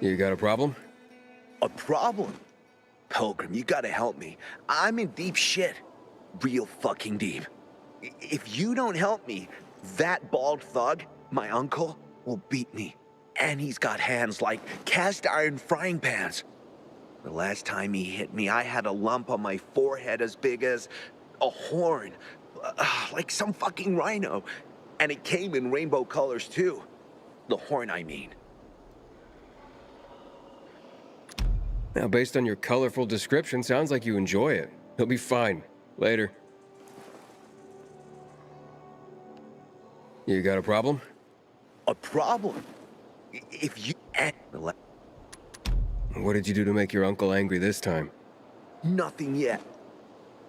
You got a problem? A problem? Pilgrim, you gotta help me. I'm in deep shit. Real fucking deep. If you don't help me, that bald thug, my uncle, will beat me. And he's got hands like cast iron frying pans. The last time he hit me, I had a lump on my forehead as big as a horn. Like some fucking rhino. And it came in rainbow colors too. The horn, I mean. Now, based on your colorful description, sounds like you enjoy it. He'll be fine. Later. You got a problem? A problem? If you... What did you do to make your uncle angry this time? Nothing yet.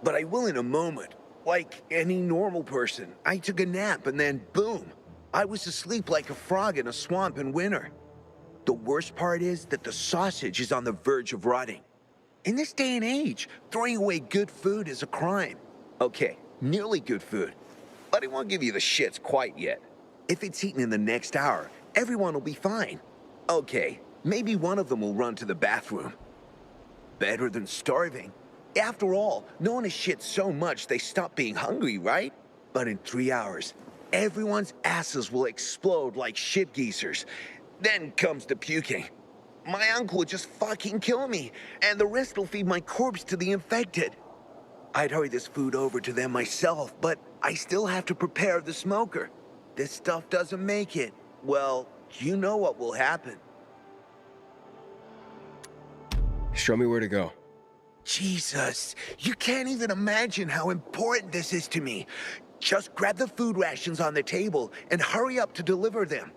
But I will in a moment. Like any normal person. I took a nap and then boom. I was asleep like a frog in a swamp in winter. The worst part is that the sausage is on the verge of rotting. In this day and age, throwing away good food is a crime. Okay, nearly good food. But it won't give you the shits quite yet. If it's eaten in the next hour, everyone will be fine. Okay, maybe one of them will run to the bathroom. Better than starving. After all, no one has shit so much they stop being hungry, right? But in 3 hours, everyone's asses will explode like shit geezers. Then comes the puking. My uncle would just fucking kill me, and the rest will feed my corpse to the infected. I'd hurry this food over to them myself, but I still have to prepare the smoker. This stuff doesn't make it. Well, you know what will happen. Show me where to go. Jesus, you can't even imagine how important this is to me. Just grab the food rations on the table and hurry up to deliver them.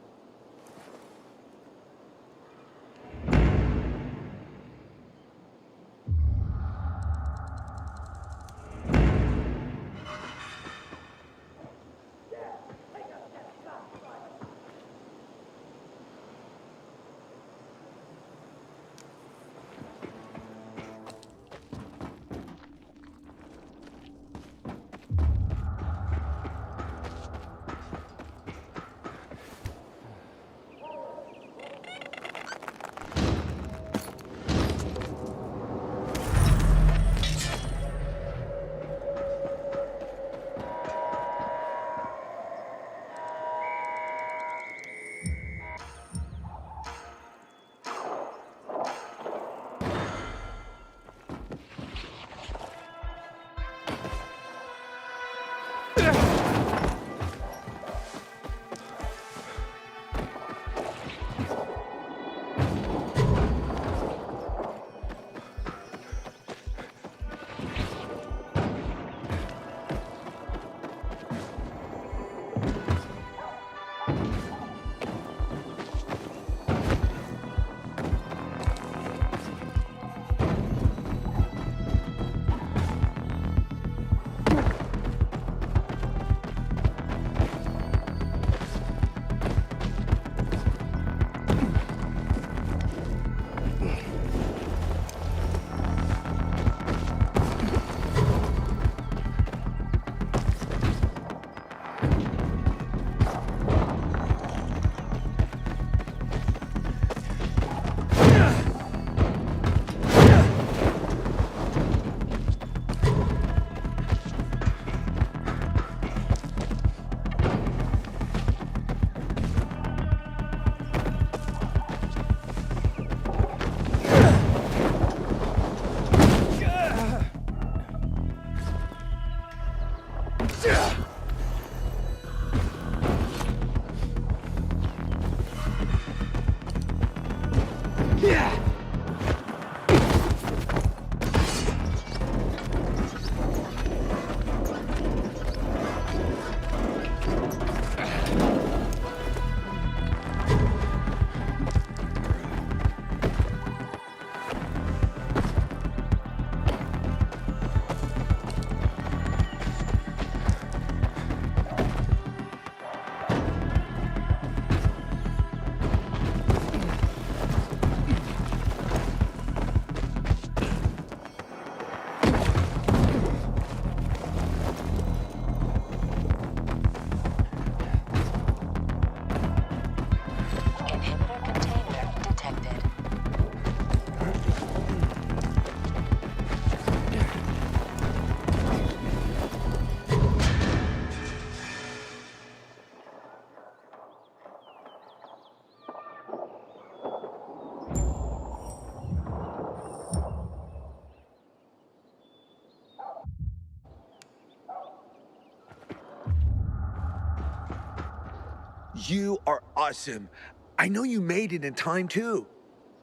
You are awesome. I know you made it in time too.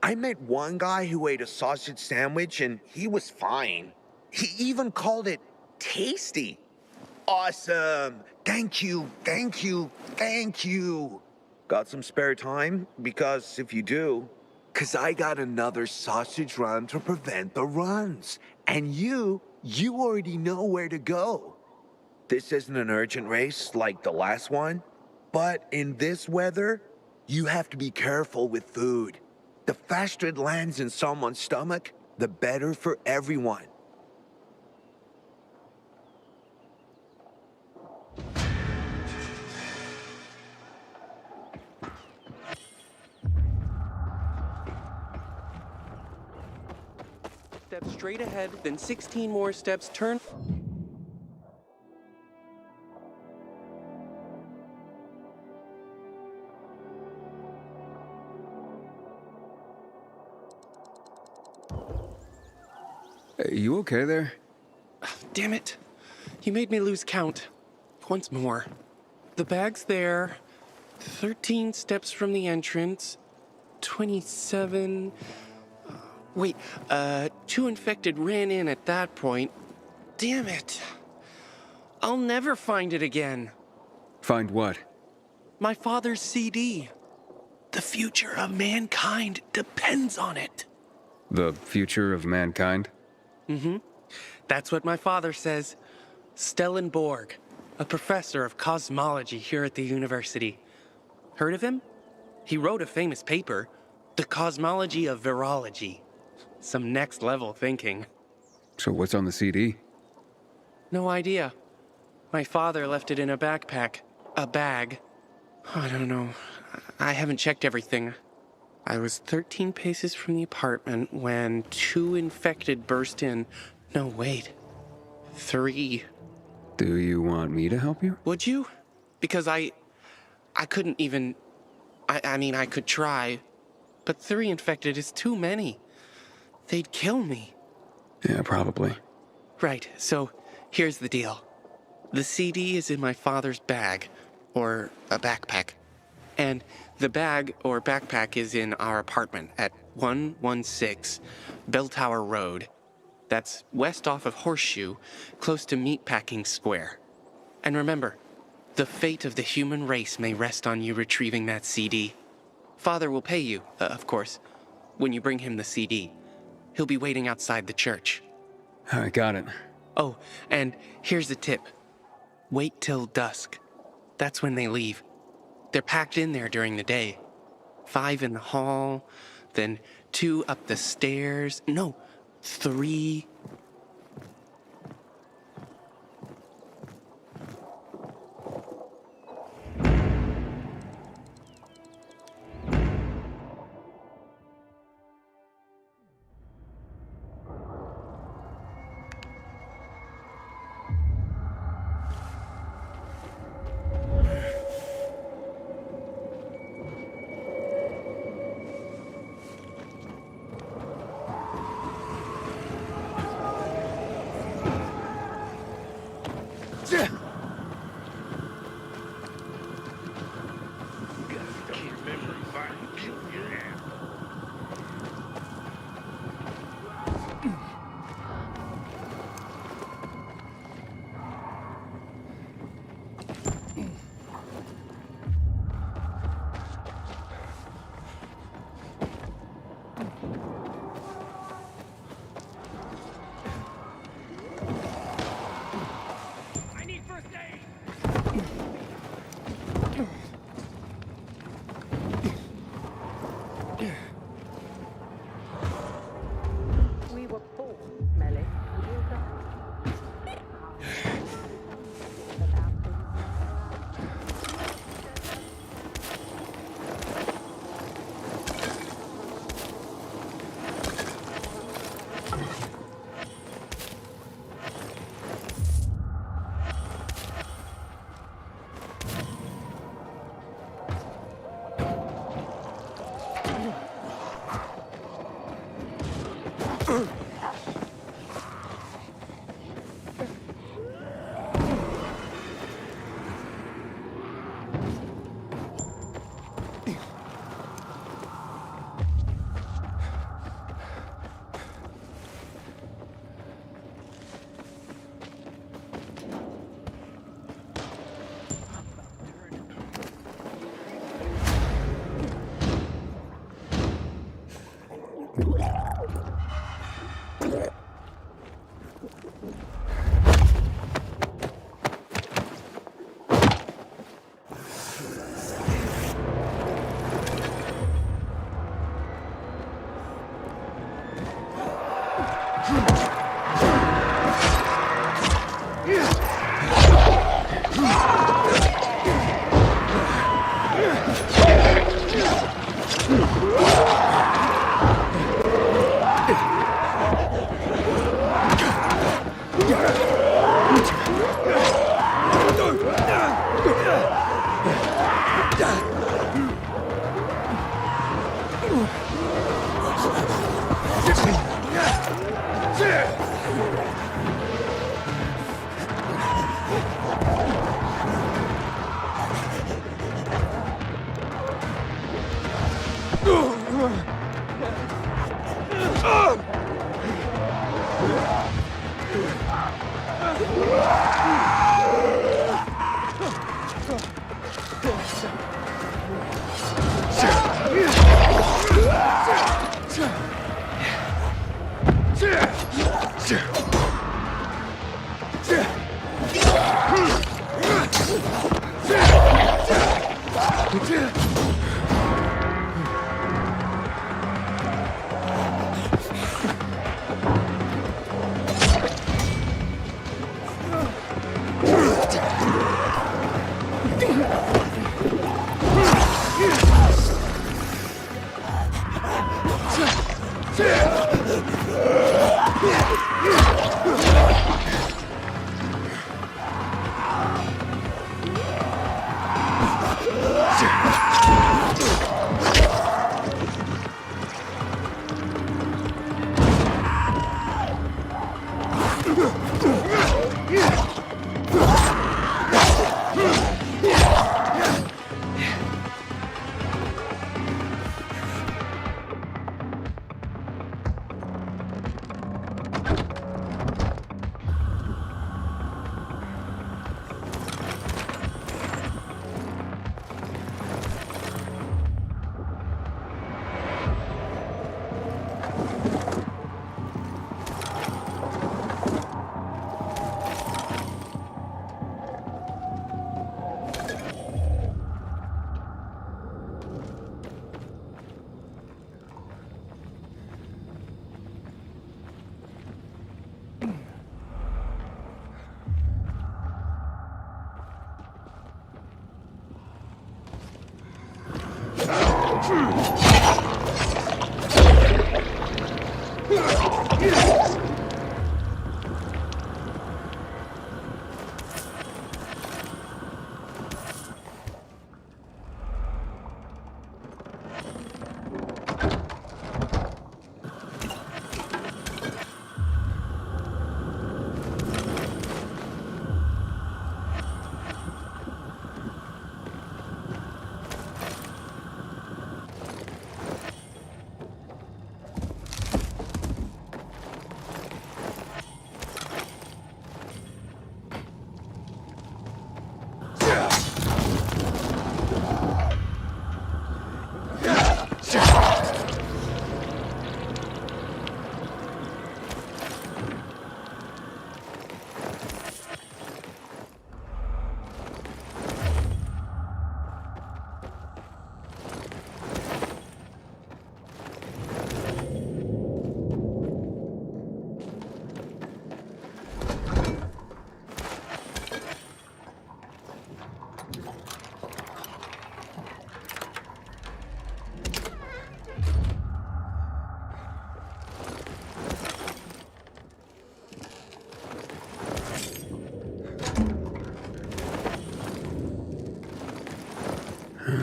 I met one guy who ate a sausage sandwich and he was fine. He even called it tasty. Awesome. Thank you, thank you, thank you. Got some spare time? Because if you do, because I got another sausage run to prevent the runs. And you already know where to go. This isn't an urgent race like the last one, but in this weather, you have to be careful with food. The faster it lands in someone's stomach, the better for everyone. Step straight ahead, then 16 more steps, turn. Hey, you okay there? Damn it. You made me lose count. Once more. The bag's there. 13 steps from the entrance. 27. Wait, 2 infected ran in at that point. Damn it. I'll never find it again. Find what? My father's CD. The future of mankind depends on it. The future of mankind? That's what my father says. Stellenborg, a professor of cosmology here at the university. Heard of him? He wrote a famous paper, The Cosmology of Virology. Some next-level thinking. So what's on the CD? No idea. My father left it in a backpack. A bag. I don't know. I haven't checked everything. I was 13 paces from the apartment when 2 infected burst in. No, wait. 3. Do you want me to help you? Would you? Because I couldn't even... I mean, I could try. But 3 infected is too many. They'd kill me. Yeah, probably. Right, so here's the deal. The CD is in my father's bag, or a backpack. And the bag or backpack is in our apartment at 116 Bell Tower Road. That's west off of Horseshoe, close to Meatpacking Square. And remember, the fate of the human race may rest on you retrieving that CD. Father will pay you, of course, when you bring him the CD. He'll be waiting outside the church. I got it. Oh, and here's a tip. Wait till dusk. That's when they leave. They're packed in there during the day. 5 in the hall, then 2 up the stairs. No, 3.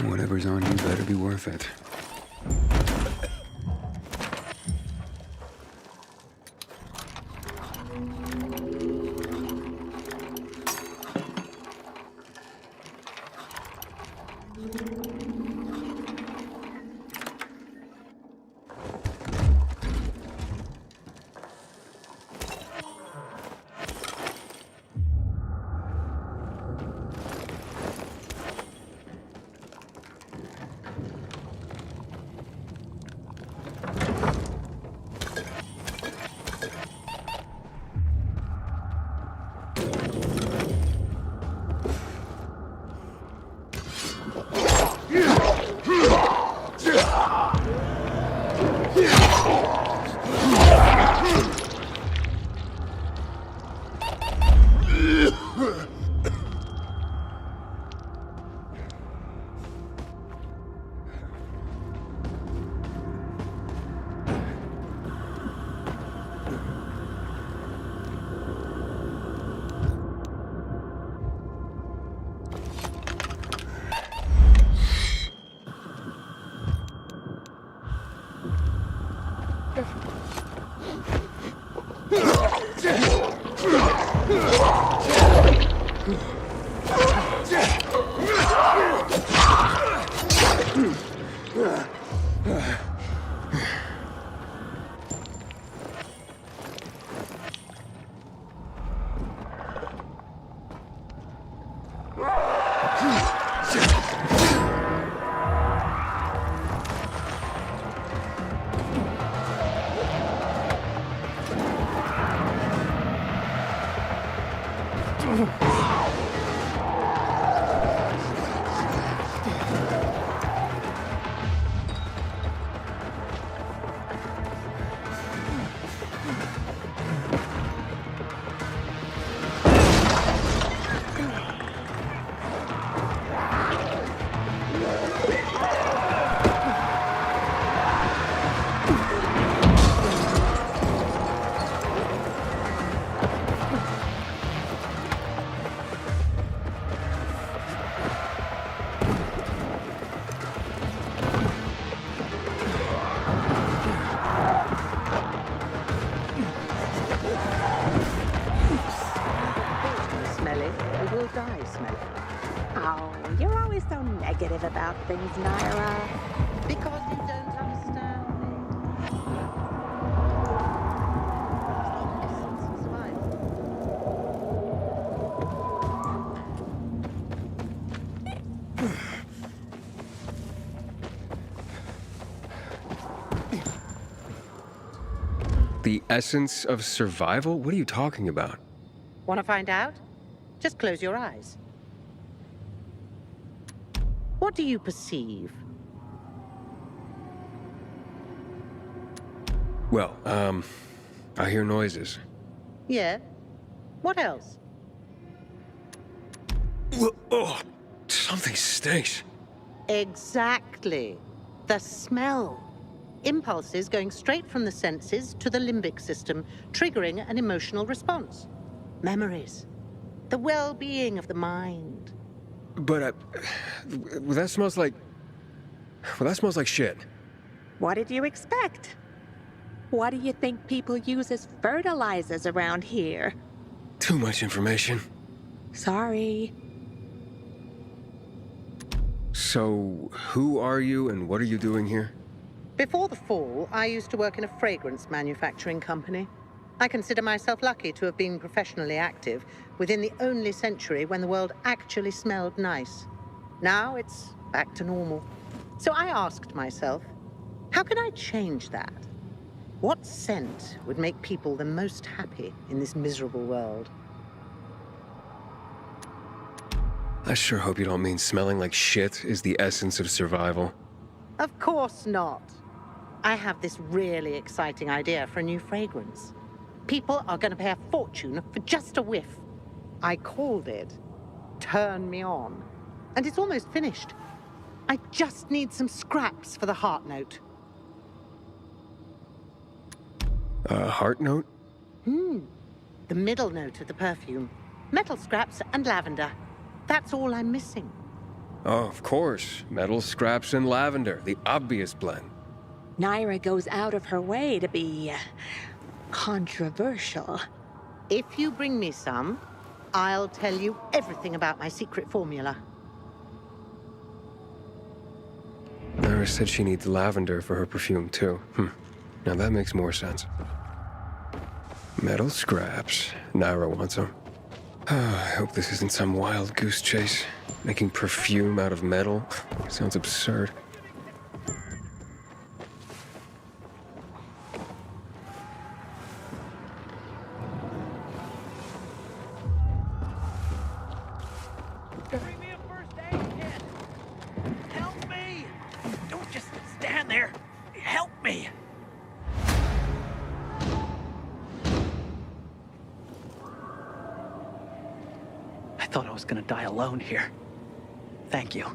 Whatever's on you better be worth it. Oh, you're always so negative about things, Naira. Because you don't understand The essence of survival? What are you talking about? Want to find out? Just close your eyes. What do you perceive? Well, I hear noises. Yeah? What else? Oh, something stinks. Exactly. The smell. Impulses going straight from the senses to the limbic system, triggering an emotional response. Memories. The well-being of the mind. But, well, that smells like... Well, that smells like shit. What did you expect? What do you think people use as fertilizers around here? Too much information. Sorry. So, who are you and what are you doing here? Before the fall, I used to work in a fragrance manufacturing company. I consider myself lucky to have been professionally active within the only century when the world actually smelled nice. Now it's back to normal. So I asked myself, how can I change that? What scent would make people the most happy in this miserable world? I sure hope you don't mean smelling like shit is the essence of survival. Of course not. I have this really exciting idea for a new fragrance. People are going to pay a fortune for just a whiff. I called it Turn Me On. And it's almost finished. I just need some scraps for the heart note. Heart note? The middle note of the perfume. Metal scraps and lavender. That's all I'm missing. Oh, of course. Metal scraps and lavender, the obvious blend. Naira goes out of her way to be controversial. If you bring me some, I'll tell you everything about my secret formula. Naira said she needs lavender for her perfume, too. Now that makes more sense. Metal scraps. Naira wants them. I hope this isn't some wild goose chase. Making perfume out of metal. Sounds absurd. Bring me a first aid kit! Help me! Don't just stand there! Help me! I thought I was gonna die alone here. Thank you.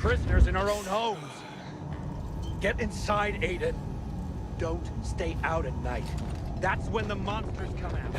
prisoners in our own homes. Get inside, Aiden. Don't stay out at night. That's when the monsters come out.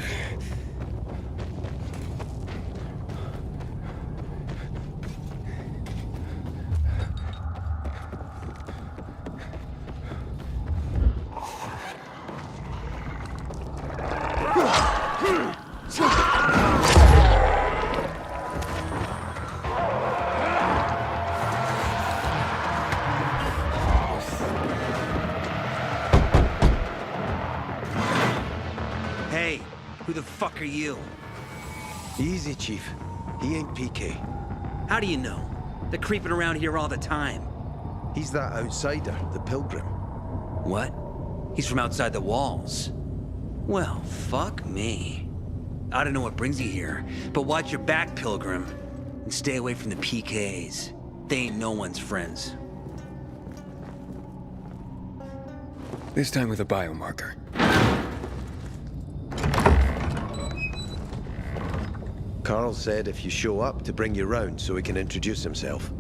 Hey, who the fuck are you? Easy, Chief. He ain't PK. How do you know? They're creeping around here all the time. He's that outsider, the pilgrim. What? He's from outside the walls. Well, fuck me. I don't know what brings you here, but watch your back, Pilgrim. And stay away from the PKs. They ain't no one's friends. This time with a biomarker. Carl said if you show up to bring you round so he can introduce himself.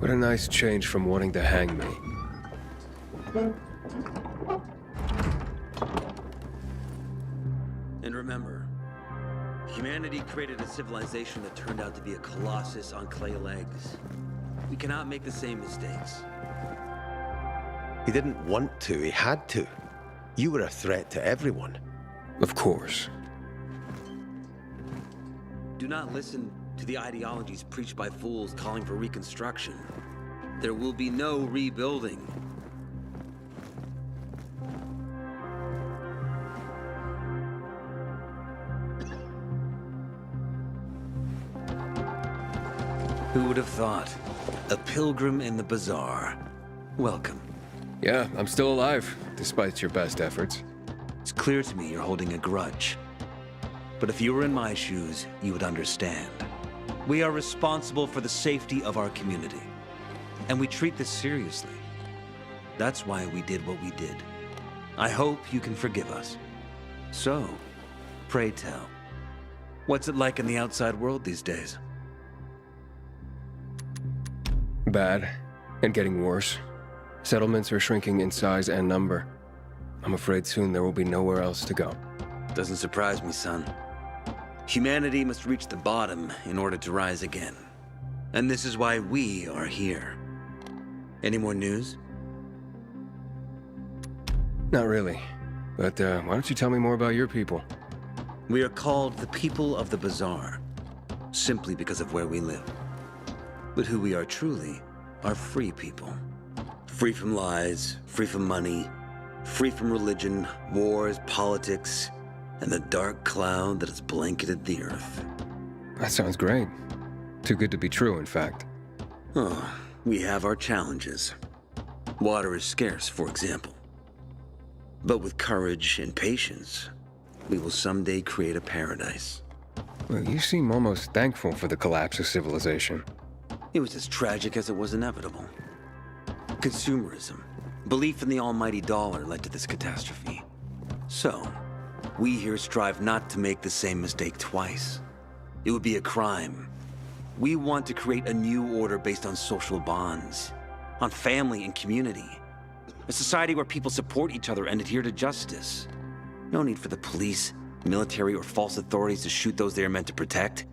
What a nice change from wanting to hang me. And remember, humanity created a civilization that turned out to be a colossus on clay legs. We cannot make the same mistakes. He didn't want to, he had to. You were a threat to everyone. Of course. Do not listen to the ideologies preached by fools calling for reconstruction. There will be no rebuilding. Who would have thought? A pilgrim in the bazaar. Welcome. Yeah, I'm still alive, despite your best efforts. It's clear to me you're holding a grudge. But if you were in my shoes, you would understand. We are responsible for the safety of our community. And we treat this seriously. That's why we did what we did. I hope you can forgive us. So, pray tell, what's it like in the outside world these days? Bad, and getting worse. Settlements are shrinking in size and number. I'm afraid soon there will be nowhere else to go. Doesn't surprise me, son. Humanity must reach the bottom in order to rise again. And this is why we are here. Any more news? Not really. But why don't you tell me more about your people? We are called the people of the bazaar, simply because of where we live. But who we are truly are free people. Free from lies, free from money, free from religion, wars, politics, and the dark cloud that has blanketed the earth. That sounds great. Too good to be true, in fact. Oh, we have our challenges. Water is scarce, for example. But with courage and patience, we will someday create a paradise. Well, you seem almost thankful for the collapse of civilization. It was as tragic as it was inevitable. Consumerism, belief in the almighty dollar led to this catastrophe. So, we here strive not to make the same mistake twice. It would be a crime. We want to create a new order based on social bonds, on family and community. A society where people support each other and adhere to justice. No need for the police, military, or false authorities to shoot those they are meant to protect.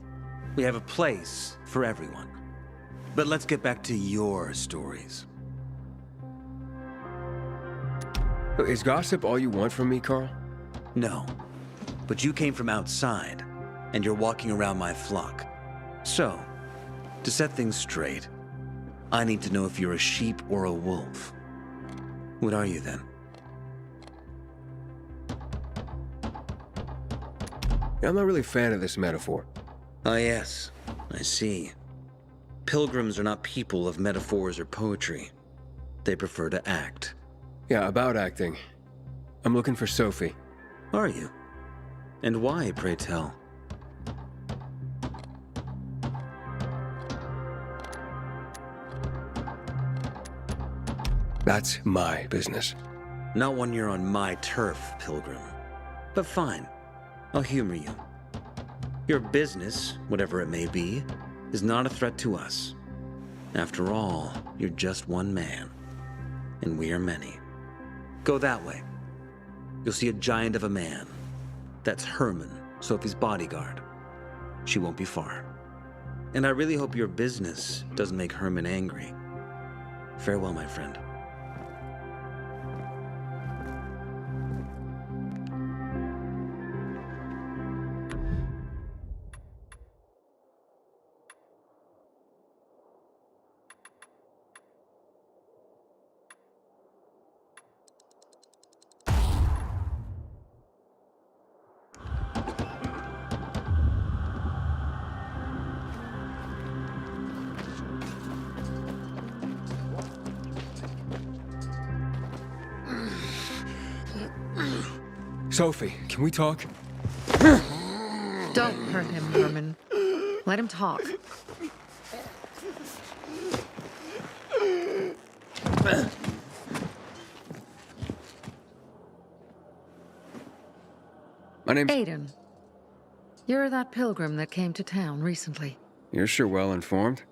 We have a place for everyone. But let's get back to your stories. Is gossip all you want from me, Carl? No, but you came from outside, and you're walking around my flock. So, to set things straight, I need to know if you're a sheep or a wolf. What are you then? I'm not really a fan of this metaphor. Ah yes, I see. Pilgrims are not people of metaphors or poetry. They prefer to act. Yeah, about acting. I'm looking for Sophie. Are you? And why, pray tell? That's my business. Not when you're on my turf, Pilgrim. But fine, I'll humor you. Your business, whatever it may be, is not a threat to us. After all, you're just one man, and we are many. Go that way. You'll see a giant of a man. That's Herman, Sophie's bodyguard. She won't be far. And I really hope your business doesn't make Herman angry. Farewell, my friend. Sophie, can we talk? Don't hurt him, Herman. Let him talk. My name's... Aiden. You're that pilgrim that came to town recently. You're sure well informed.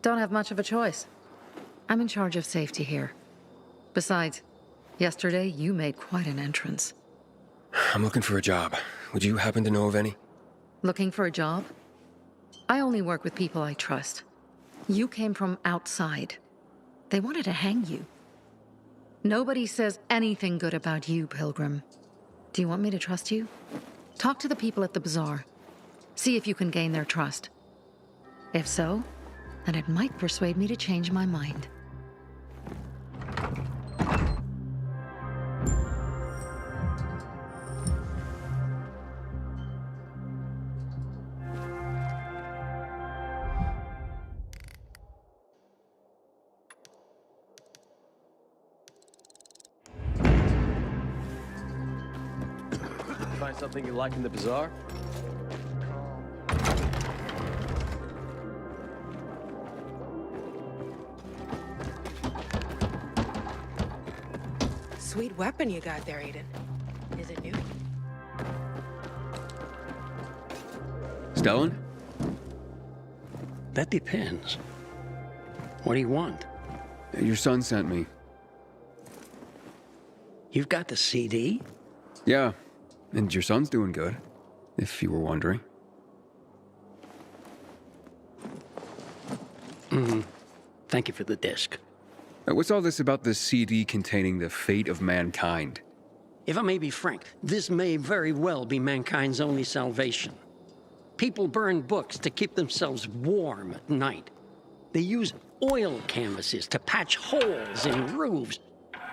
Don't have much of a choice. I'm in charge of safety here. Besides, yesterday you made quite an entrance. I'm looking for a job. Would you happen to know of any? Looking for a job? I only work with people I trust. You came from outside. They wanted to hang you. Nobody says anything good about you, Pilgrim. Do you want me to trust you? Talk to the people at the bazaar. See if you can gain their trust. If so, then it might persuade me to change my mind. Find something you like in the bazaar? Sweet weapon you got there, Aiden. Is it new? Stellan? That depends. What do you want? Your son sent me. You've got the CD? Yeah, and your son's doing good, if you were wondering. Thank you for the disc. What's all this about the CD containing the fate of mankind? If I may be frank, this may very well be mankind's only salvation. People burn books to keep themselves warm at night. They use oil canvases to patch holes in roofs.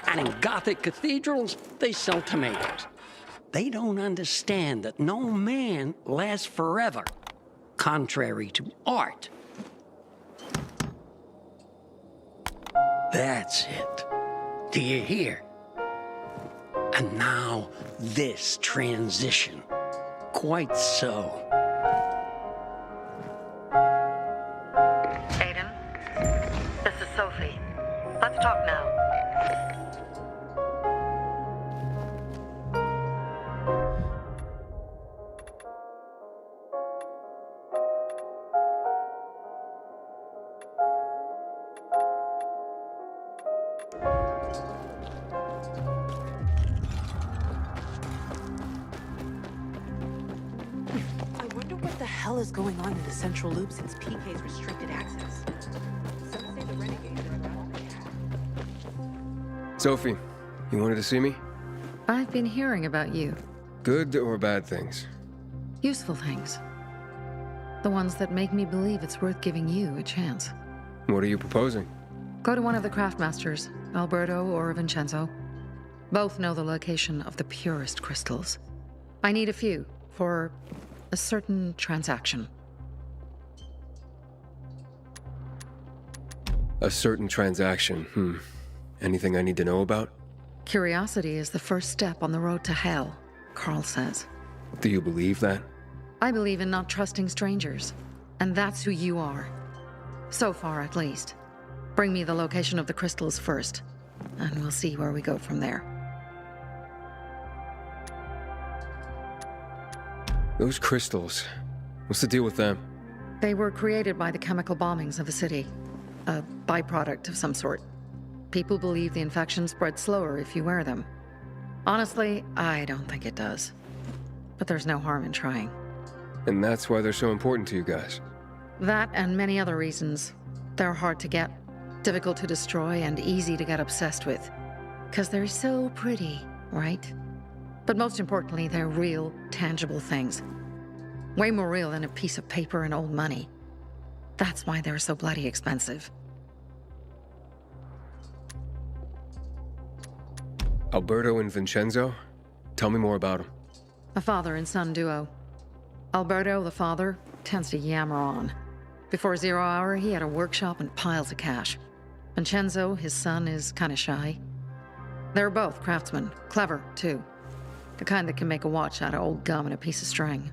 And in Gothic cathedrals, they sell tomatoes. They don't understand that no man lasts forever, contrary to art. That's it. Do you hear? And now, this transition. Quite so. Aiden, this is Sophie. Let's talk now. Is going on in the central loop since PK's restricted access. Some say the renegades are about to have. Sophie, you wanted to see me? I've been hearing about you. Good or bad things? Useful things. The ones that make me believe it's worth giving you a chance. What are you proposing? Go to one of the craftmasters, Alberto or Vincenzo. Both know the location of the purest crystals. I need a few for a certain transaction. A certain transaction, Anything I need to know about? Curiosity is the first step on the road to hell, Carl says. Do you believe that? I believe in not trusting strangers, and that's who you are. So far, at least. Bring me the location of the crystals first, and we'll see where we go from there. Those crystals, what's the deal with them? They were created by the chemical bombings of a city. a byproduct of some sort. People believe the infection spreads slower if you wear them. Honestly, I don't think it does. But there's no harm in trying. And that's why they're so important to you guys. That and many other reasons. They're hard to get, difficult to destroy, and easy to get obsessed with. 'Cause they're so pretty, right? But most importantly, they're real, tangible things. Way more real than a piece of paper and old money. That's why they're so bloody expensive. Alberto and Vincenzo? Tell me more about them. A father and son duo. Alberto, the father, tends to yammer on. Before 0 hour, he had a workshop and piles of cash. Vincenzo, his son, is kinda shy. They're both craftsmen, clever, too. The kind that can make a watch out of old gum and a piece of string.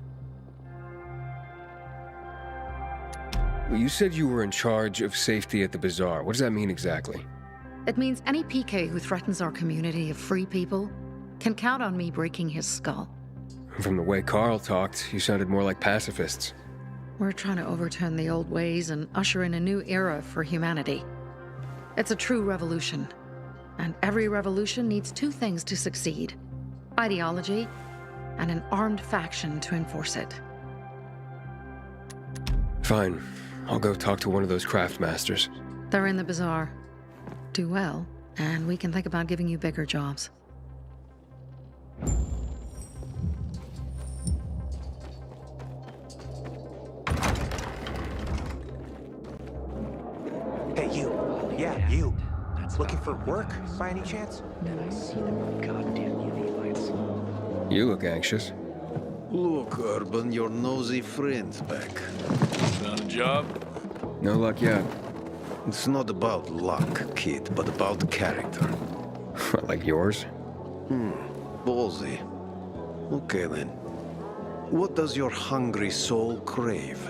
Well, you said you were in charge of safety at the bazaar. What does that mean exactly? It means any PK who threatens our community of free people can count on me breaking his skull. From the way Carl talked, you sounded more like pacifists. We're trying to overturn the old ways and usher in a new era for humanity. It's a true revolution. And every revolution needs two things to succeed: ideology and an armed faction to enforce it. Fine. I'll go talk to one of those craft masters. They're in the bazaar. Do well, and we can think about giving you bigger jobs. Hey, you. Yeah, you. Looking for work, by any chance? Did I see them goddamn UV lights? You look anxious. Look, Urban, your nosy friend's back. Found a job? No luck yet. It's not about luck, kid, but about character. Like yours? Ballsy. Okay, then. What does your hungry soul crave?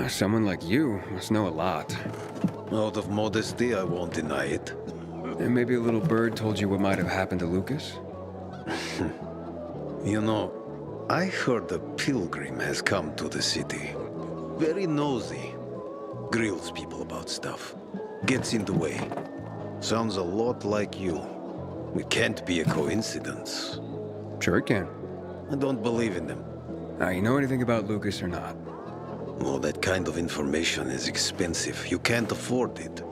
Someone like you must know a lot. Out of modesty, I won't deny it. And maybe a little bird told you what might have happened to Lucas? You know, I heard a pilgrim has come to the city. Very nosy. Grills people about stuff. Gets in the way. Sounds a lot like you. It can't be a coincidence. Sure it can. I don't believe in them. Now, you know anything about Lucas or not? Well, that kind of information is expensive. You can't afford it.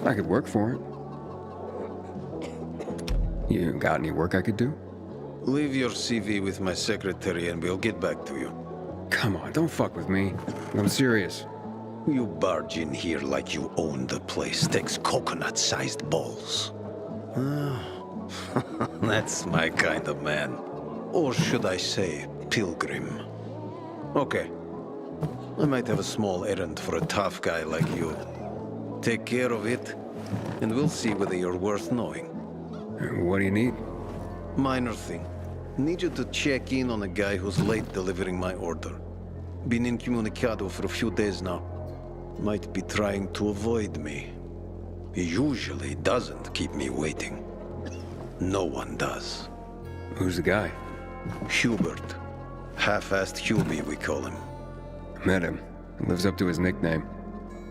I could work for it. You got any work I could do? Leave your CV with my secretary and we'll get back to you. Come on, don't fuck with me. I'm serious. You barge in here like you own the place. Takes coconut-sized balls. That's my kind of man. Or should I say, pilgrim. Okay. I might have a small errand for a tough guy like you. Take care of it, and we'll see whether you're worth knowing. What do you need? Minor thing. Need you to check in on a guy who's late delivering my order. Been incommunicado for a few days now. Might be trying to avoid me. He usually doesn't keep me waiting. No one does. Who's the guy? Hubert. Half-assed Hubie, we call him. Met him. Lives up to his nickname.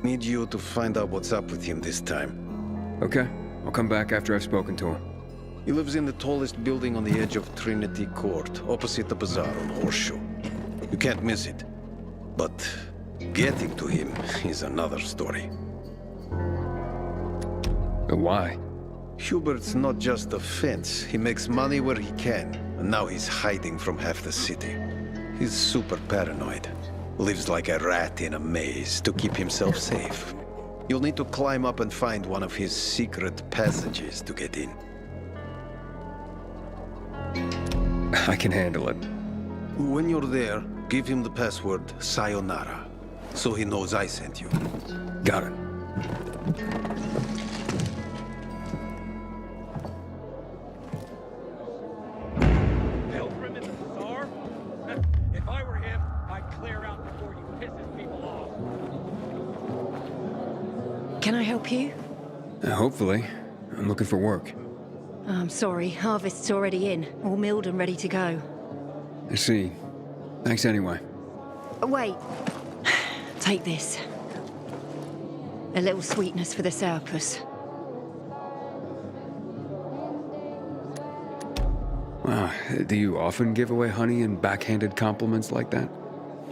Need you to find out what's up with him this time. Okay. I'll come back after I've spoken to him. He lives in the tallest building on the edge of Trinity Court, opposite the bazaar on Horseshoe. You can't miss it. But getting to him is another story. Why? Hubert's not just a fence. He makes money where he can, and now he's hiding from half the city. He's super paranoid. Lives like a rat in a maze to keep himself safe. You'll need to climb up and find one of his secret passages to get in. I can handle it. When you're there, give him the password Sayonara, so he knows I sent you. Got it. Pilgrim in the bazaar? If I were him, I'd clear out before he pisses people off. Can I help you? Hopefully. I'm looking for work. I'm sorry, harvest's already in, all milled and ready to go. I see. Thanks anyway. Wait. Take this. A little sweetness for the sourpuss. Wow, do you often give away honey and backhanded compliments like that?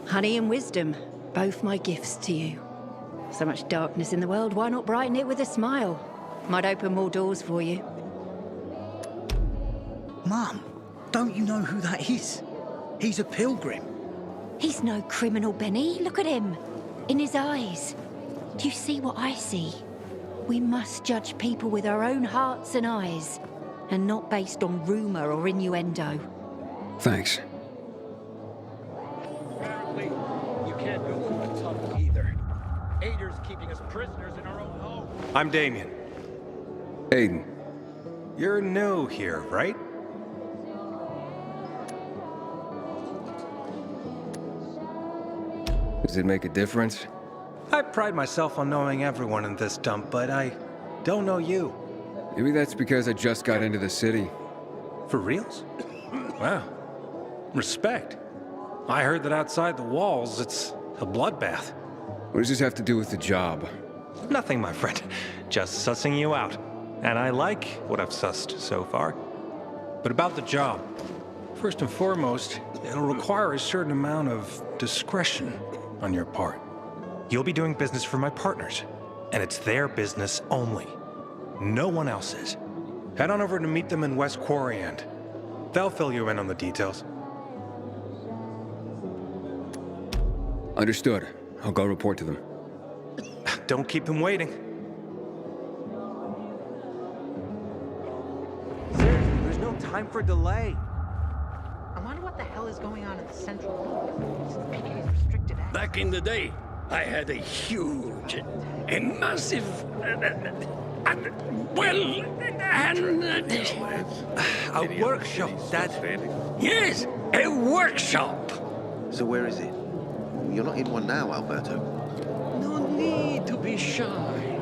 Honey and wisdom, both my gifts to you. So much darkness in the world, why not brighten it with a smile? Might open more doors for you. Mom, don't you know who that is? He's a pilgrim. He's no criminal, Benny. Look at him. In his eyes. Do you see what I see? We must judge people with our own hearts and eyes, and not based on rumor or innuendo. Thanks. Apparently, you can't go through the tunnel either. Aiden's keeping us prisoners in our own home. I'm Damien. Aiden. You're new here, right? Does it make a difference? I pride myself on knowing everyone in this dump, but I don't know you. Maybe that's because I just got into the city. For reals? Wow. Respect. I heard that outside the walls, it's a bloodbath. What does this have to do with the job? Nothing, my friend. Just sussing you out. And I like what I've sussed so far. But about the job. First and foremost, it'll require a certain amount of discretion on your part. You'll be doing business for my partners, and it's their business only. No one else's. Head on over to meet them in West Quarry End. They'll fill you in on the details. Understood. I'll go report to them. Don't keep them waiting. Seriously, there's no time for delay. I wonder what the hell is going on in the central loop since PK's restricted access. Back in the day, I had a huge, a massive, A workshop, Dad. Yes, a workshop. So where is it? You're not in one now, Alberto. No need to be shy.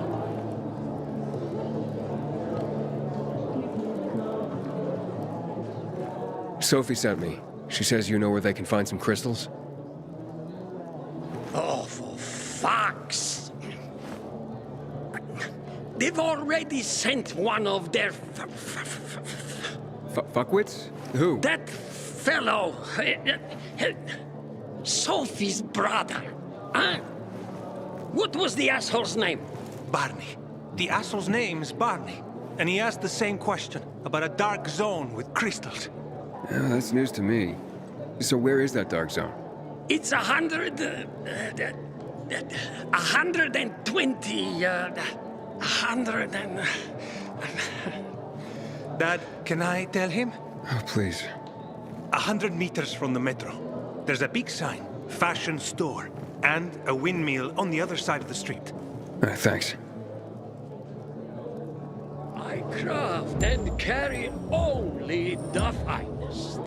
Sophie sent me. She says you know where they can find some crystals? Oh, for fuck's... They've already sent one of their... Fuckwits? Who? That fellow... Sophie's brother. Huh? What was the asshole's name? Barney. The asshole's name is Barney. And he asked the same question about a dark zone with crystals. Oh, that's news to me. So where is that dark zone? It's 120... 100 and... Dad, can I tell him? Oh, please. 100 meters from the metro. There's a big sign, fashion store, and a windmill on the other side of the street. Thanks. I craft and carry only the finest.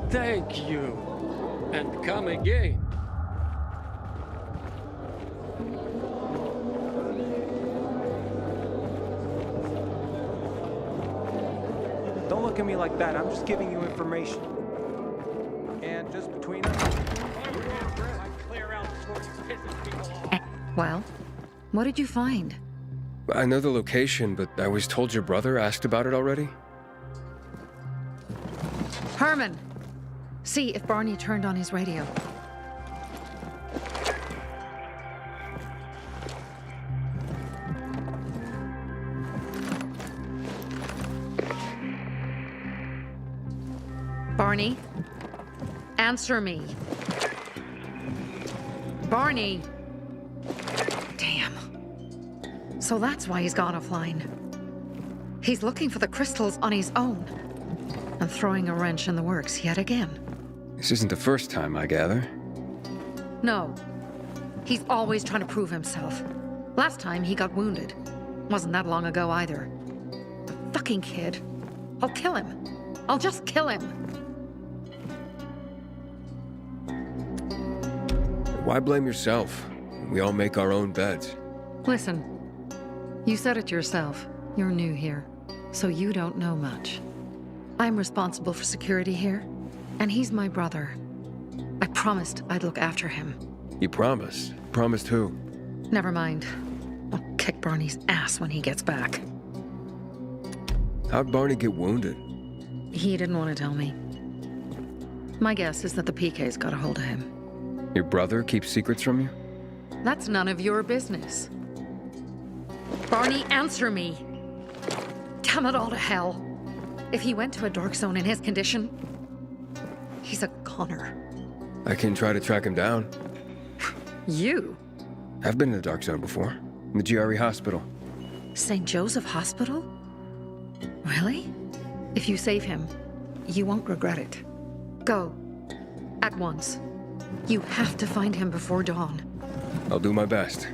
Thank you, and come again. Don't look at me like that. I'm just giving you information. And just between us, I clear out before you pissing people off. Well, what did you find? I know the location, but I was told your brother asked about it already? Herman! See if Barney turned on his radio. Barney? Answer me. Barney! Damn. So that's why he's gone offline. He's looking for the crystals on his own. And throwing a wrench in the works yet again. This isn't the first time, I gather. No. He's always trying to prove himself. Last time, he got wounded. Wasn't that long ago either. The fucking kid. I'll kill him. I'll just kill him. Why blame yourself? We all make our own beds. Listen, you said it yourself. You're new here, so you don't know much. I'm responsible for security here, and he's my brother. I promised I'd look after him. You promised? Promised who? Never mind. I'll kick Barney's ass when he gets back. How'd Barney get wounded? He didn't want to tell me. My guess is that the PK's got a hold of him. Your brother keeps secrets from you? That's none of your business. Barney, answer me! Damn it all to hell. If he went to a dark zone in his condition, he's a goner. I can try to track him down. You? I've been in the dark zone before. In the GRE hospital. St. Joseph Hospital? Really? If you save him, you won't regret it. Go. At once. You have to find him before dawn. I'll do my best.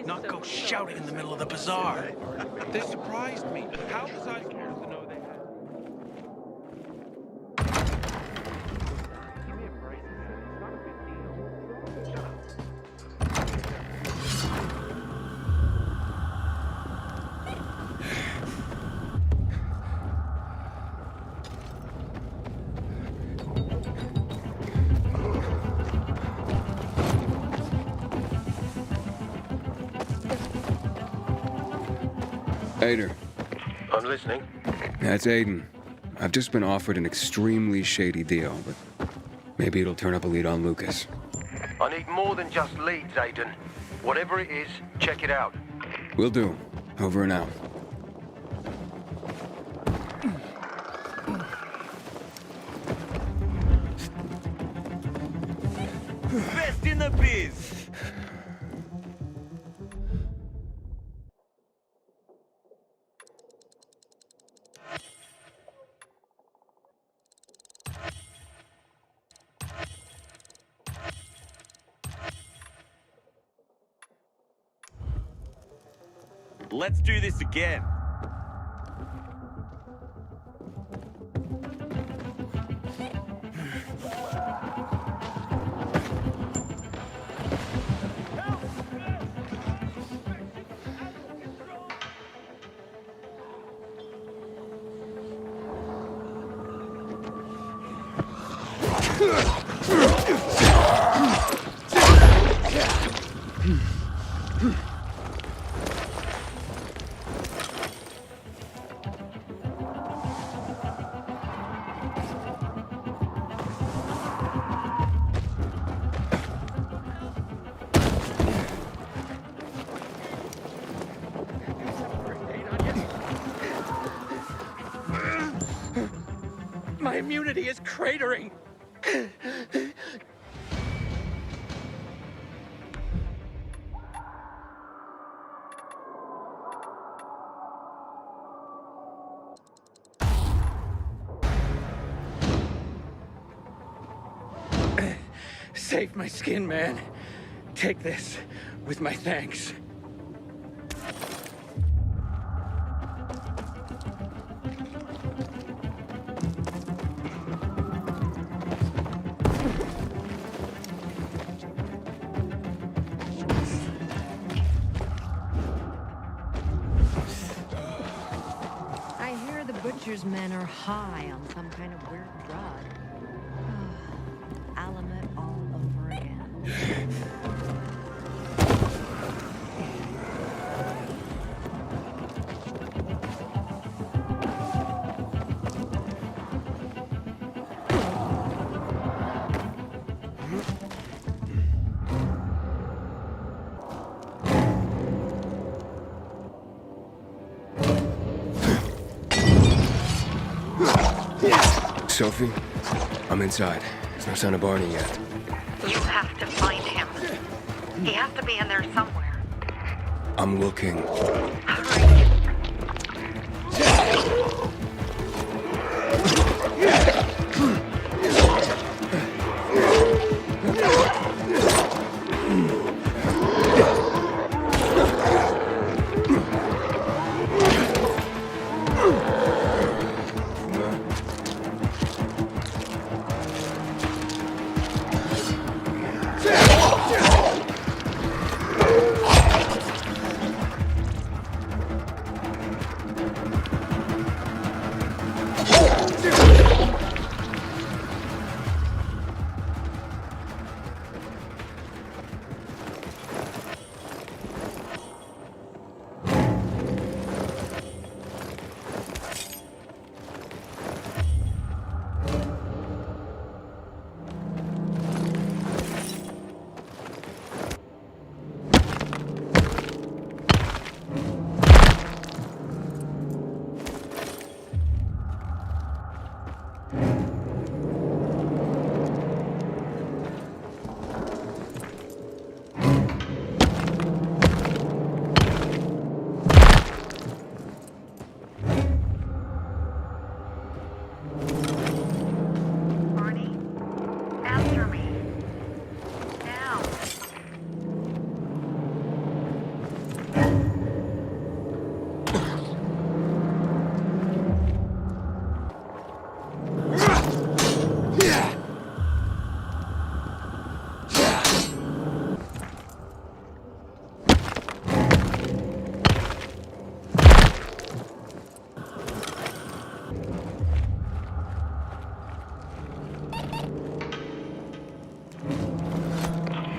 Not go shouting in the middle of the bazaar. They surprised me. How was I supposed to know they had... Aiden. I'm listening. That's Aiden. I've just been offered an extremely shady deal, but maybe it'll turn up a lead on Lucas. I need more than just leads, Aiden. Whatever it is, check it out. Will do. Over and out. Best in the biz! Let's do this again. My immunity is cratering. Save my skin, man. Take this with my thanks. I hear the butcher's men are high on some kind of weird drug. Alamet all over again. Sophie, I'm inside. There's no sign of Barney yet. You have to find him. He has to be in there somewhere. I'm looking.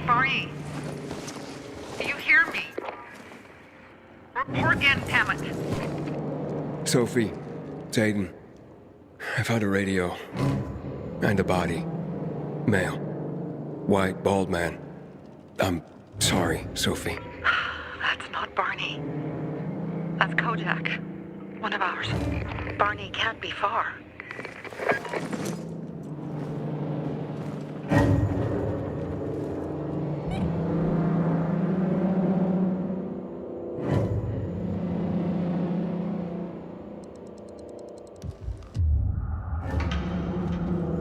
Barney, do you hear me? Report in, damn it. Sophie, it's Aiden. I found a radio. And a body. Male. White, bald man. I'm sorry, Sophie. That's not Barney. That's Kojak. One of ours. Barney can't be far.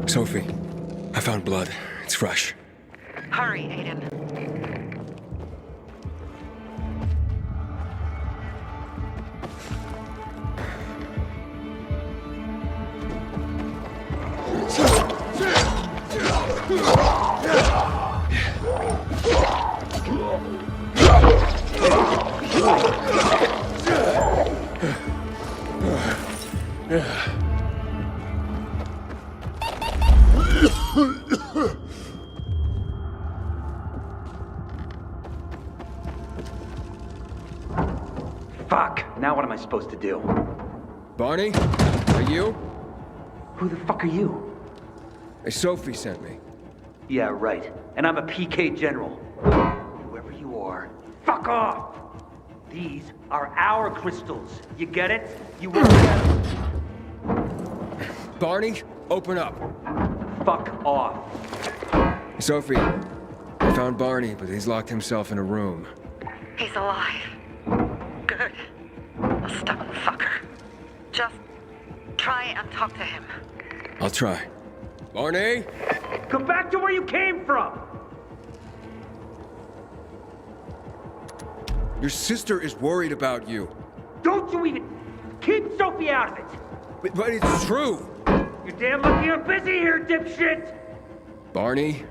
Sophie, I found blood. It's fresh. Hurry, Aiden. Fuck! Now what am I supposed to do? Barney? Are you? Who the fuck are you? Hey, Sophie sent me. Yeah, right. And I'm a PK general. Whoever you are, fuck off! These are our crystals. You get it? You won't get them. Barney, open up. Fuck off. Sophie, I found Barney, but he's locked himself in a room. He's alive. Good. A stubborn fucker. Just try and talk to him. I'll try. Barney? Go back to where you came from! Your sister is worried about you. Don't you even... Keep Sophie out of it! But it's true! You're damn lucky I'm busy here, dipshit! Barney,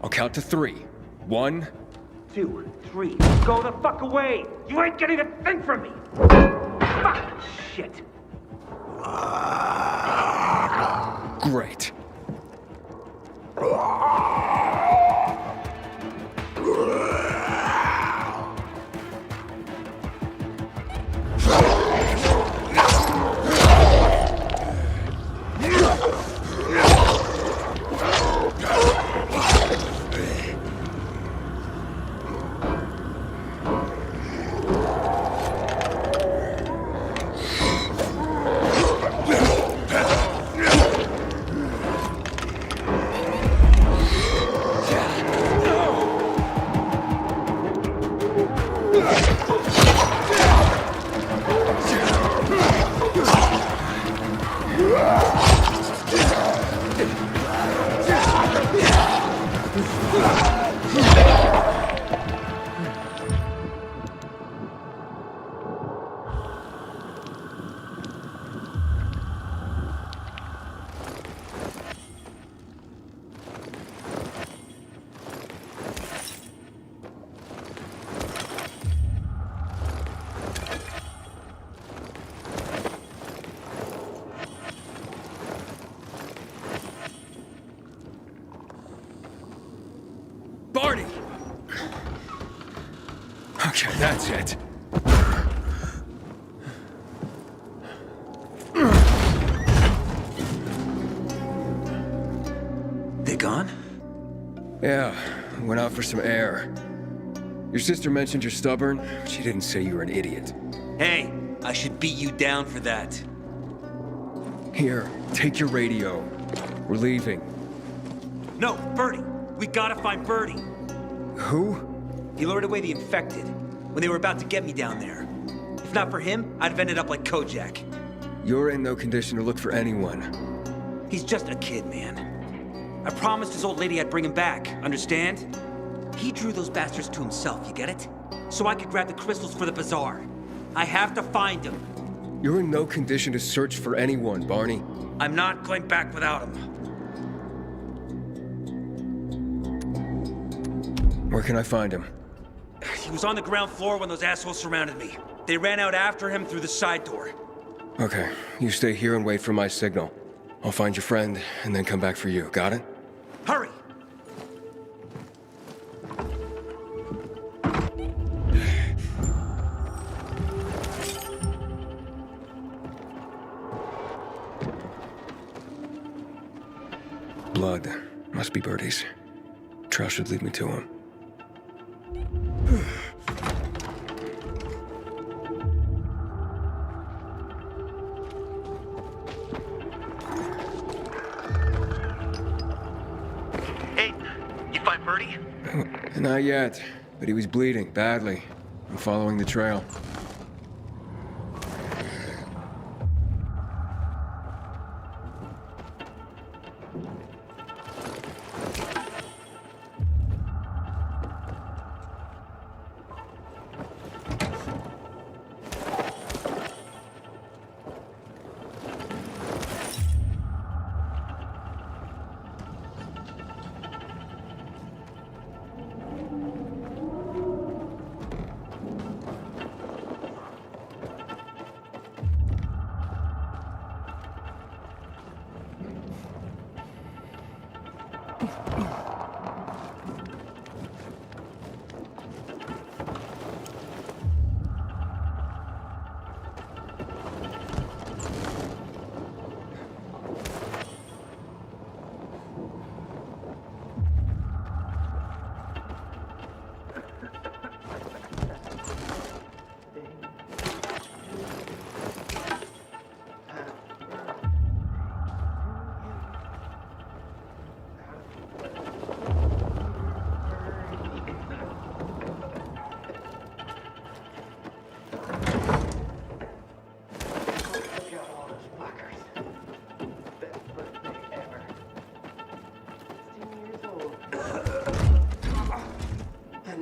I'll count to 3. 1, 2, 3. Go the fuck away! You ain't getting a thing from me! Fucking shit! Great. Okay, that's it. They gone? Yeah, went out for some air. Your sister mentioned you're stubborn, but she didn't say you were an idiot. Hey, I should beat you down for that. Here, take your radio. We're leaving. No, Bertie! We gotta find Bertie! Who? He lured away the infected when they were about to get me down there. If not for him, I'd have ended up like Kojak. You're in no condition to look for anyone. He's just a kid, man. I promised his old lady I'd bring him back, understand? He drew those bastards to himself, you get it? So I could grab the crystals for the bazaar. I have to find him. You're in no condition to search for anyone, Barney. I'm not going back without him. Where can I find him? He was on the ground floor when those assholes surrounded me. They ran out after him through the side door. Okay, you stay here and wait for my signal. I'll find your friend and then come back for you. Got it? Hurry! Blood. Must be Bertie's. Trail should lead me to him. Hey, you find Bertie? Not yet, but he was bleeding badly. I'm following the trail.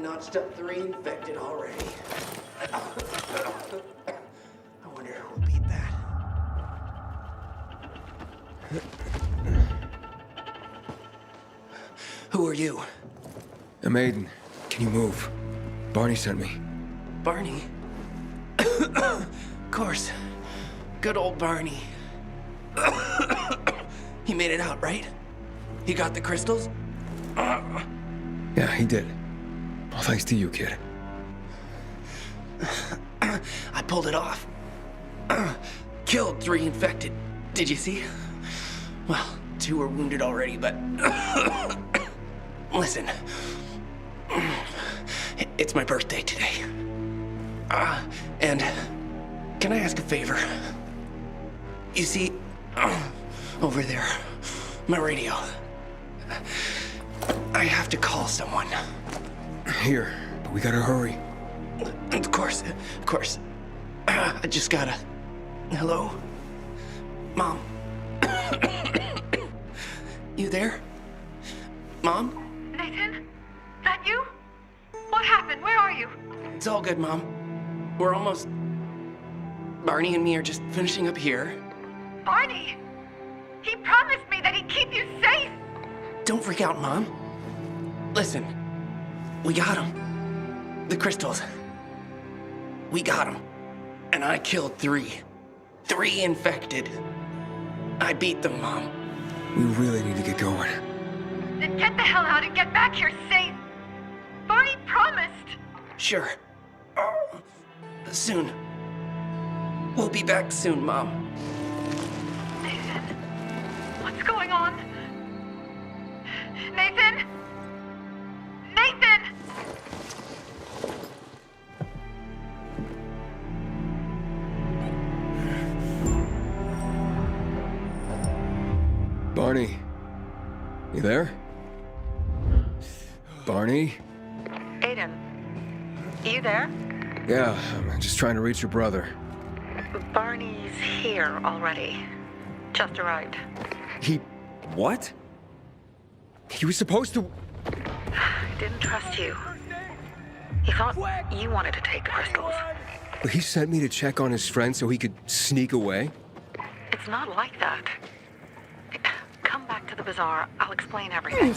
Notched up 3 infected already. I wonder who will beat that. Who are you? I'm Aiden. Can you move? Barney sent me. Barney? Of course. Good old Barney. He made it out, right? He got the crystals? Yeah, he did. All thanks to you, kid. I pulled it off. Killed 3 infected. Did you see? Well, 2 were wounded already, but... Listen. It's my birthday today. And can I ask a favor? You see, over there, my radio. I have to call someone. Here, but we gotta hurry. Of course, of course. I just gotta... Hello? Mom? You there? Mom? Nathan? That you? What happened? Where are you? It's all good, Mom. We're almost... Barney and me are just finishing up here. Barney! He promised me that he'd keep you safe! Don't freak out, Mom. Listen. We got him. The crystals. We got him. And I killed 3. 3 infected. I beat them, Mom. We really need to get going. Then get the hell out and get back here safe! Barney promised! Sure. Soon. We'll be back soon, Mom. Nathan? What's going on? Nathan? Nathan! Barney. You there? Barney? Aiden, you there? Yeah, I'm just trying to reach your brother. Barney's here already. Just arrived. He... what? He was supposed to... Didn't trust you. He thought you wanted to take the crystals. But he sent me to check on his friend so he could sneak away? It's not like that. Come back to the bazaar. I'll explain everything.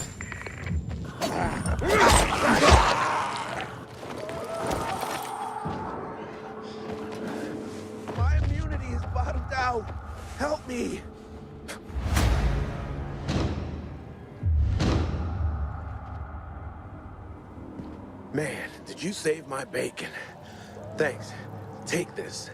My immunity is bottomed out. Help me. Man, did you save my bacon? Thanks. Take this.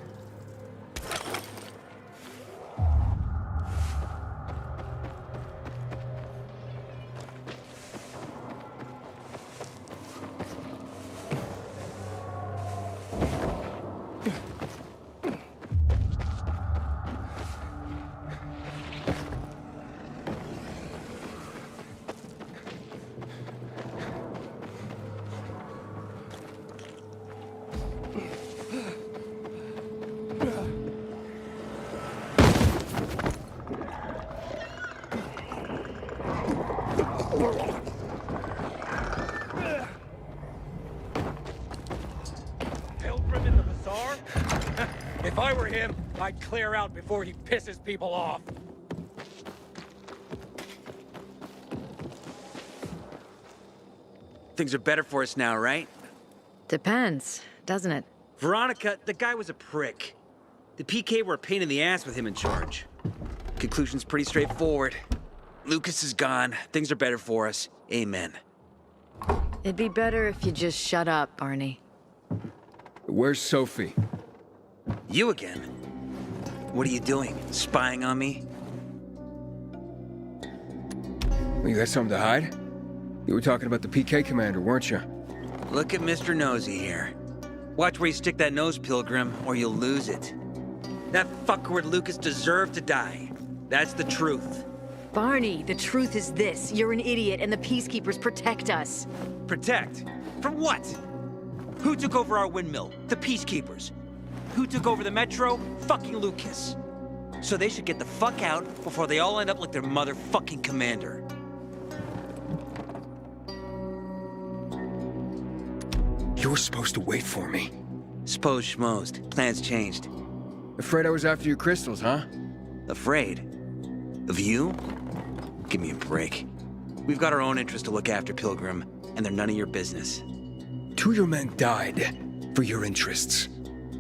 Pilgrim in the bazaar? If I were him, I'd clear out before he pisses people off. Things are better for us now, right? Depends, doesn't it? Veronica, the guy was a prick. The PK were a pain in the ass with him in charge. Conclusion's pretty straightforward. Lucas is gone. Things are better for us. Amen. It'd be better if you just shut up, Barney. Where's Sophie? You again? What are you doing? Spying on me? You got something to hide? You were talking about the PK commander, weren't you? Look at Mr. Nosy here. Watch where you stick that nose, Pilgrim, or you'll lose it. That fuckward Lucas deserved to die. That's the truth. Barney, the truth is this. You're an idiot and the Peacekeepers protect us. Protect? From what? Who took over our windmill? The Peacekeepers. Who took over the Metro? Fucking Lucas. So they should get the fuck out before they all end up like their motherfucking commander. You were supposed to wait for me. Suppose schmozed. Plans changed. Afraid I was after your crystals, huh? Afraid? Of you? Give me a break. We've got our own interests to look after, Pilgrim, and they're none of your business. 2 of your men died for your interests.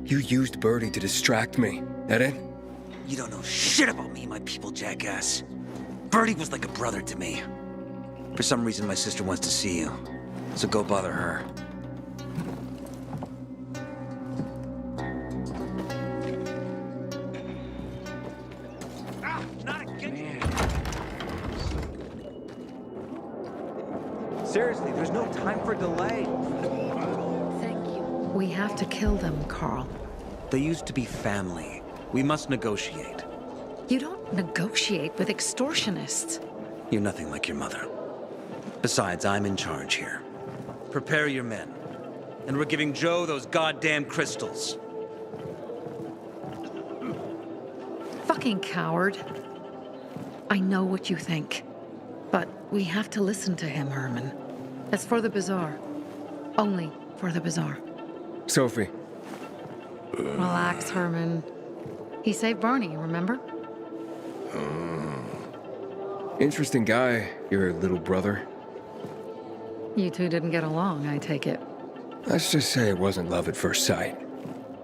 You used Birdie to distract me. That it? You don't know shit about me, my people, jackass. Birdie was like a brother to me. For some reason, my sister wants to see you. So go bother her. Seriously, there's no time for delay. Thank you. We have to kill them, Carl. They used to be family. We must negotiate. You don't negotiate with extortionists. You're nothing like your mother. Besides, I'm in charge here. Prepare your men. And we're giving Joe those goddamn crystals. Fucking coward. I know what you think. But we have to listen to him, Herman. It's for the bazaar. Only for the bazaar. Sophie. Relax, Herman. He saved Barney, remember? Interesting guy, your little brother. You two didn't get along, I take it. Let's just say it wasn't love at first sight.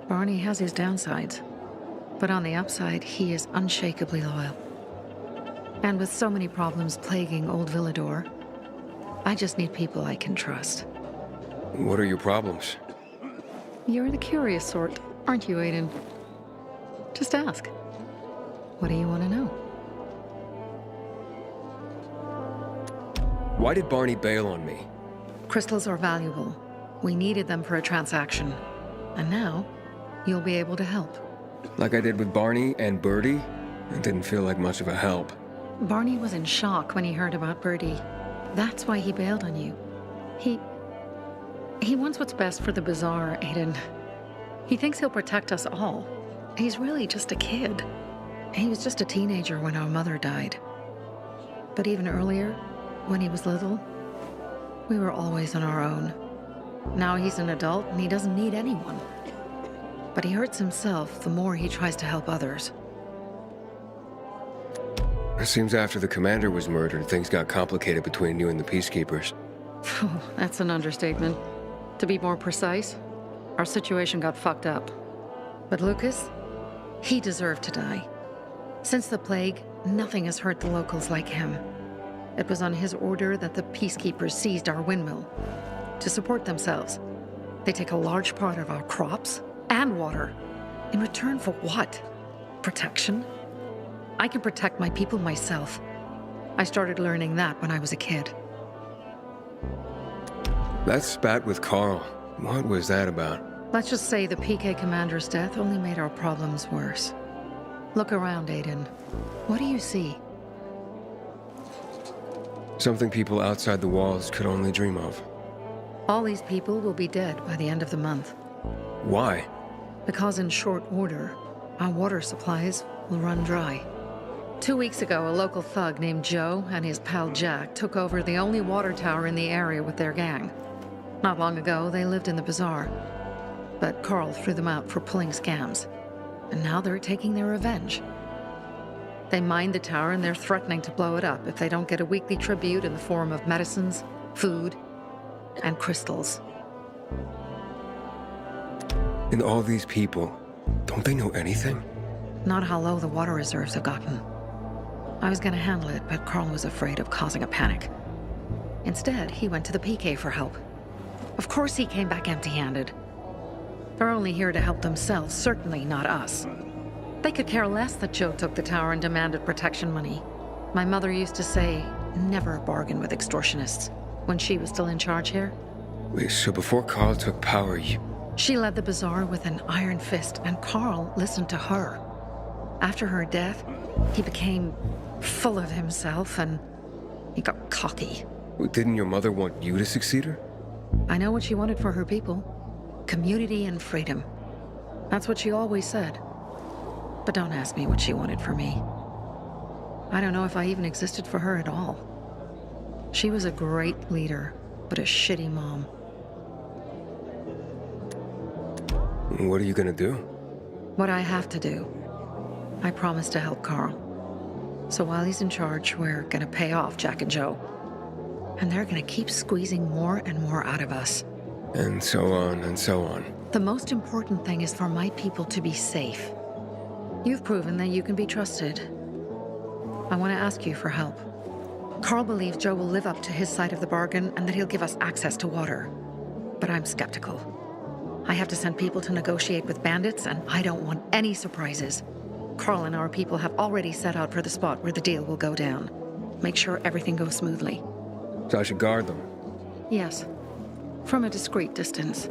Barney has his downsides. But on the upside, he is unshakably loyal. And with so many problems plaguing old Villador, I just need people I can trust. What are your problems? You're the curious sort, aren't you, Aiden? Just ask. What do you want to know? Why did Barney bail on me? Crystals are valuable. We needed them for a transaction. And now, you'll be able to help. Like I did with Barney and Birdie? It didn't feel like much of a help. Barney was in shock when he heard about Birdie. That's why he bailed on you. He wants what's best for the Bazaar, Aiden. He thinks he'll protect us all. He's really just a kid. He was just a teenager when our mother died. But even earlier, when he was little, we were always on our own. Now he's an adult and he doesn't need anyone. But he hurts himself the more he tries to help others. It seems after the commander was murdered, things got complicated between you and the Peacekeepers. That's an understatement. To be more precise, our situation got fucked up. But Lucas, he deserved to die. Since the plague, nothing has hurt the locals like him. It was on his order that the Peacekeepers seized our windmill. To support themselves, they take a large part of our crops and water. In return for what? Protection? I can protect my people myself. I started learning that when I was a kid. That spat with Carl, what was that about? Let's just say the PK commander's death only made our problems worse. Look around, Aiden. What do you see? Something people outside the walls could only dream of. All these people will be dead by the end of the month. Why? Because in short order, our water supplies will run dry. 2 weeks ago, a local thug named Joe and his pal Jack took over the only water tower in the area with their gang. Not long ago, they lived in the bazaar. But Carl threw them out for pulling scams. And now they're taking their revenge. They mined the tower and they're threatening to blow it up if they don't get a weekly tribute in the form of medicines, food, and crystals. And all these people, don't they know anything? Not how low the water reserves have gotten. I was gonna handle it, but Carl was afraid of causing a panic. Instead, he went to the PK for help. Of course he came back empty-handed. They're only here to help themselves, certainly not us. They could care less that Joe took the tower and demanded protection money. My mother used to say, never bargain with extortionists, when she was still in charge here. Wait, so before Carl took power, She led the bazaar with an iron fist, and Carl listened to her. After her death, he became full of himself, and he got cocky. Didn't your mother want you to succeed her? I know what she wanted for her people. Community and freedom. That's what she always said. But don't ask me what she wanted for me. I don't know if I even existed for her at all. She was a great leader, but a shitty mom. What are you gonna do? What I have to do. I promised to help Carl. So while he's in charge, we're gonna pay off Jack and Joe. And they're gonna keep squeezing more and more out of us. And so on and so on. The most important thing is for my people to be safe. You've proven that you can be trusted. I want to ask you for help. Carl believes Joe will live up to his side of the bargain and that he'll give us access to water. But I'm skeptical. I have to send people to negotiate with bandits, and I don't want any surprises. Carl and our people have already set out for the spot where the deal will go down. Make sure everything goes smoothly. So I should guard them? Yes. From a discreet distance.